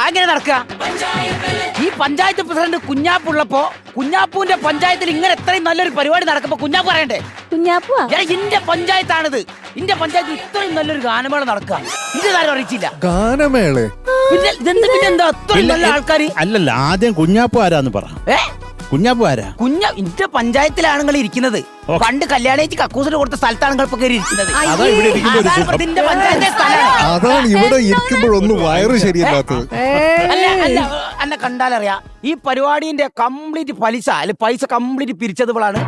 അങ്ങനെ നടക്കുക. ഈ പഞ്ചായത്ത് പ്രസിഡന്റ് കുഞ്ഞാപ്പുള്ളപ്പോ കുഞ്ഞാപ്പൂന്റെ പഞ്ചായത്തിൽ ഇങ്ങനെ എത്രയും നല്ലൊരു പരിപാടി നടക്കുമ്പോ കുഞ്ഞാപ്പു പറയണ്ടേ? കുഞ്ഞാപ്പുവാ ഇന്റെ പഞ്ചായത്താണിത്. ഇന്റെ പഞ്ചായത്തിൽ ഇത്രയും നല്ലൊരു ഗാനമേള നടക്കുക. ഇത് കാര്യം അറിയിച്ചില്ല. ഗാനമേള പിന്നെ പിന്നെന്താ അത്രയും നല്ല ആൾക്കാര്? അല്ലല്ല, ആദ്യം കുഞ്ഞാപ്പു ആരാന്ന് പറ. കുഞ്ഞാപ്പു ആരാ? ഇന്റെ പഞ്ചായത്തിലാണുങ്ങൾ ഇരിക്കുന്നത്. പണ്ട് കല്യാണേച്ചി കക്കൂസിന് കൊടുത്ത സ്ഥലത്താണ് ഇപ്പൊ കയറി ഇരിക്കുന്നത്. ഇതിന്റെ പഞ്ചായത്തെ സ്ഥലമാണ്. അതാണ് ഇവിടെ ഇരിക്കുമ്പോഴൊന്നും വയറ് ശരിയല്ലാത്തത്. അല്ല കണ്ടാലറിയാ ഈ പരിപാടിന്റെ കംപ്ലീറ്റ് പൈസ കംപ്ലീറ്റ് പിരിച്ചതുകളാണ്.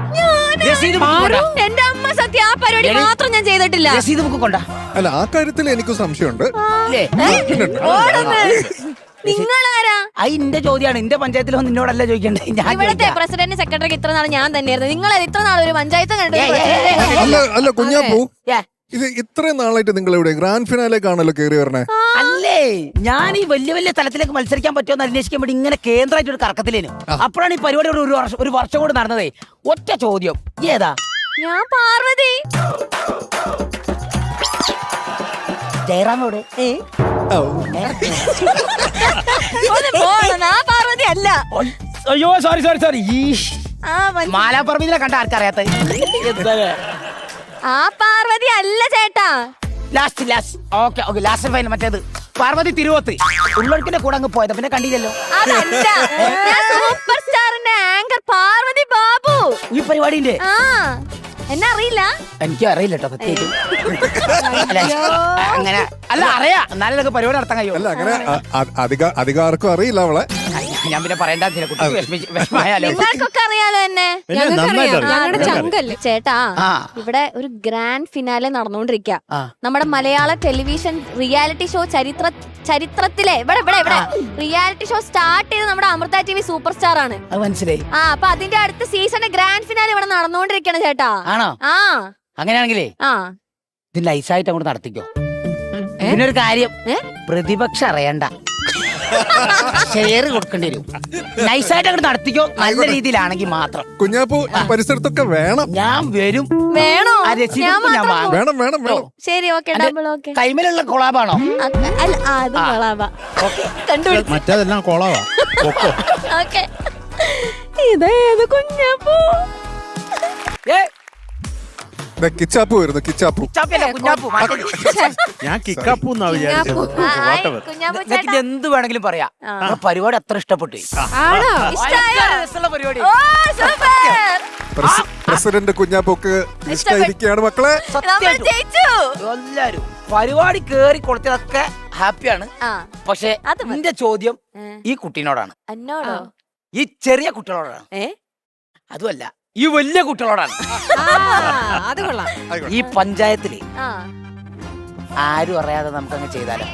എന്റെ അമ്മ സത്യം ആ പരിപാടി മാത്രം ഞാൻ ചെയ്തിട്ടില്ല. രസീത് ബുക്ക് കൊണ്ടാ. അല്ല, ആ കാര്യത്തിൽ എനിക്കും സംശയമുണ്ട്. നിങ്ങളാരാ? ഇന്റെ ചോദ്യമാണ്. ഇന്റെ പഞ്ചായത്തിൽ നിന്നോടല്ല ചോദിക്കണ്ടേ. ഇവിടുത്തെ പ്രസിഡന്റ് സെക്രട്ടറി ഇത്ര നാൾ ഞാൻ തന്നെയായിരുന്നു. നിങ്ങൾ ഇത്ര നാൾ ഒരു പഞ്ചായത്ത് അല്ല കുഞ്ഞാപ്പൂ, ഇത് ഇത്രയും നാളായിട്ട് നിങ്ങൾ ഇവിടെ ഗ്രാൻഡ് ഫിനാലേക്കാണല്ലോ കയറി വരണേ. അല്ലേ, ഞാൻ ഈ വലിയ വലിയ തലത്തിലേക്ക് മത്സരിക്കാൻ പറ്റുമെന്ന് അന്വേഷിക്കാൻ വേണ്ടി ഇങ്ങനെ കേന്ദ്രമായിട്ട് ഒരു കറക്കത്തിലേനു. അപ്പോഴാണ് ഈ പരിപാടി ഒരു വർഷം കൂടെ നടന്നതേ. ഒറ്റ ചോദ്യം, ഏതാ? ഞാൻ പാർവതി. ജയറാമോട് പാർവതി അല്ല. അയ്യോ സോറി മാലാപർവ്വതിനെ കണ്ട ആർക്കറിയാത്ത? ആ പാർവതി അല്ല ചേട്ടാ. ലാസ്റ്റ് ഫൈനൽ മറ്റേത് പാർവതി തിരുവോത്ത് ഉള്ളൊഴുക്കിന്റെ കൂടെ അങ്ങ് പോയത്. പിന്നെ കണ്ടില്ലല്ലോ. അതല്ല, സൂപ്പർ സ്റ്റാറിന്റെ ആങ്കർ പാർവതി ബാബു. ഈ പരിപാടിന്റെ എന്നെ അറിയില്ല. എനിക്ക് അറിയില്ല കേട്ടോ സത്യം. അങ്ങനെ അല്ല അറിയാം, എന്നാലും ഇതൊക്കെ പരിപാടി നടത്താൻ കഴിയും. അല്ല, അങ്ങനെ അധികാർക്കും അറിയില്ല അവളെ. ഞാൻ പിന്നെ പറയണ്ട, വിഷമായാലോ. നിങ്ങൾക്കൊക്കെ അറിയാലോ എന്നെ. ചേട്ടാ, ഇവിടെ ഒരു ഗ്രാൻഡ് ഫിനാലെ നടന്നുകൊണ്ടിരിക്കുക. നമ്മുടെ മലയാള ടെലിവിഷൻ റിയാലിറ്റി ഷോ ചരിത്രത്തിലെ ഇവിടെ റിയാലിറ്റി ഷോ സ്റ്റാർട്ട് ചെയ്ത് നമ്മുടെ അമൃത TV സൂപ്പർ സ്റ്റാർ ആണ്. മനസ്സിലായി. അപ്പൊ അതിന്റെ അടുത്ത സീസണിന്റെ ഗ്രാൻഡ് ഫിനാലെ ഇവിടെ നടന്നുകൊണ്ടിരിക്കണം ചേട്ടാ. ആണോ? അങ്ങനെയാണെങ്കിലേ ഇത് നൈസായിട്ട് അങ്ങോട്ട് നടത്തിക്കോ. പിന്നൊരു കാര്യം, പ്രതിപക്ഷം അറിയണ്ട, ഷെയർ കൊടുക്കേണ്ടി വരും. നൈസായിട്ട് അങ്ങോട്ട് നടത്തിക്കോ. നല്ല രീതിയിലാണെങ്കിൽ മാത്രം. കുഞ്ഞാപ്പൂ പരിസരത്തൊക്കെ വേണം. ഞാൻ വരും. വേണോ? വേണം. ശരി, ഓക്കെ. Double okay. കൈമലുള്ള കൊളാബാണോ? അത് കൊളാബാ. കണ്ടുപിടിച്ചു. മറ്റേതെല്ലാം കൊളാവാ. ഓക്കെ. ഇതേത് കുഞ്ഞാപ്പൂ? കിച്ചാപ്പു വരുന്നു. കിച്ചാപ്പു ഞാൻ കിക്കാപ്പൂ എന്നാ വിചാരിച്ചത്. എന്ത് വേണമെങ്കിലും പറയാം. പരിപാടി അത്ര ഇഷ്ടപ്പെട്ടു. പ്രസിഡന്റ് കുഞ്ഞാപ്പൂക്ക് ഇഷ്ടമായിരിക്കുകയാണ് മക്കളെ. എല്ലാരും പരിപാടി കേറി കൊടുത്തതൊക്കെ ഹാപ്പിയാണ്. പക്ഷെ എന്റെ ചോദ്യം ഈ കുട്ടീനോടാണ്, ഈ ചെറിയ കുട്ടികളോടാണ്. അതുമല്ല, ഈ വലിയ കുട്ടികളോടാണ്. ഈ പഞ്ചായത്തില് ആരും അറിയാതെ നമുക്കങ്ങ് ചെയ്താലോ?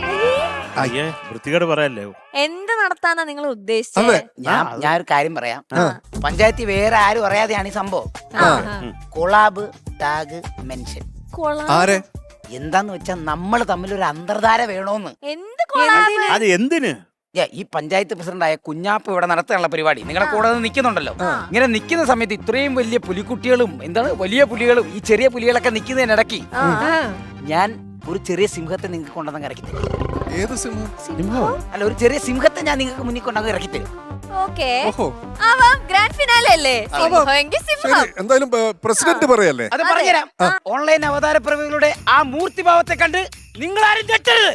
വൃത്തികേട് പറയല്ലേ. എന്ത് നടത്താനാ നിങ്ങൾ ഉദ്ദേശിച്ചത്? ഞാൻ ഒരു കാര്യം പറയാം. പഞ്ചായത്തിൽ വേറെ ആരും അറിയാതെയാണ് ഈ സംഭവം. Collab tag mention. എന്താന്ന് വെച്ചാ നമ്മൾ തമ്മിൽ ഒരു അന്തർധാര വേണോന്ന്. അത് എന്തിന്? ഈ പഞ്ചായത്ത് പ്രസിഡന്റായ കുഞ്ഞാപ്പ് ഇവിടെ നടത്താനുള്ള പരിപാടി നിങ്ങളുടെ കൂടെ നിൽക്കുന്നുണ്ടല്ലോ. ഇങ്ങനെ നിൽക്കുന്ന സമയത്ത് ഇത്രയും വലിയ പുലിക്കുട്ടികളും വലിയ പുലികളും ഈ ചെറിയ പുലികളൊക്കെ നിൽക്കുന്നതിനിടയ്ക്ക് ഞാൻ ഒരു ചെറിയ സിംഹത്തെ നിങ്ങൾക്ക് കൊണ്ടുവന്ന് ഇറക്കി തരും. ഏത് സിംഹം? അല്ല, ഒരു ചെറിയ സിംഹത്തെ ഞാൻ നിങ്ങൾക്ക് മുന്നിൽ കൊണ്ടുവന്ന് ഇറക്കി തരും. എന്തായാലും പ്രസിഡന്റ് പറയല്ലേ? അത് പറഞ്ഞുതരാം. ഓൺലൈൻ അവതാര പ്രമുഖരുടെ ആ മൂർത്തിഭാവത്തെ കണ്ട് നിങ്ങൾ ആരും തെറ്റരുത്.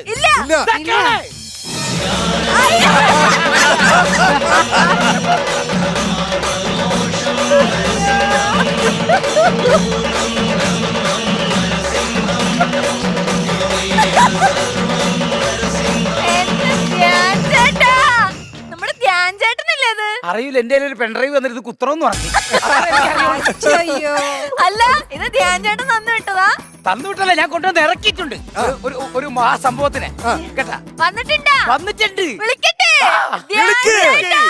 നമ്മുടെ ധ്യാൻ ചേട്ടനല്ലേ അത്? അറിയില്ല, എന്റെ ഒരു പെൺഡ്രൈവ് വന്നിട്ട് ഇത് കുത്തണമെന്ന് പറഞ്ഞു. അല്ല, ഇത് ധ്യാൻ ചേട്ടൻ തന്നു വിട്ടതാ? തന്നു വിട്ടല്ല, ഞാൻ കൊണ്ടുവന്ന് ഇറക്കിയിട്ടുണ്ട് ഒരു മഹാസംഭവത്തിന് കേട്ടാ. വന്നിട്ടുണ്ട്. വിളിക്കട്ടെ. വിളിക്കട്ടെ.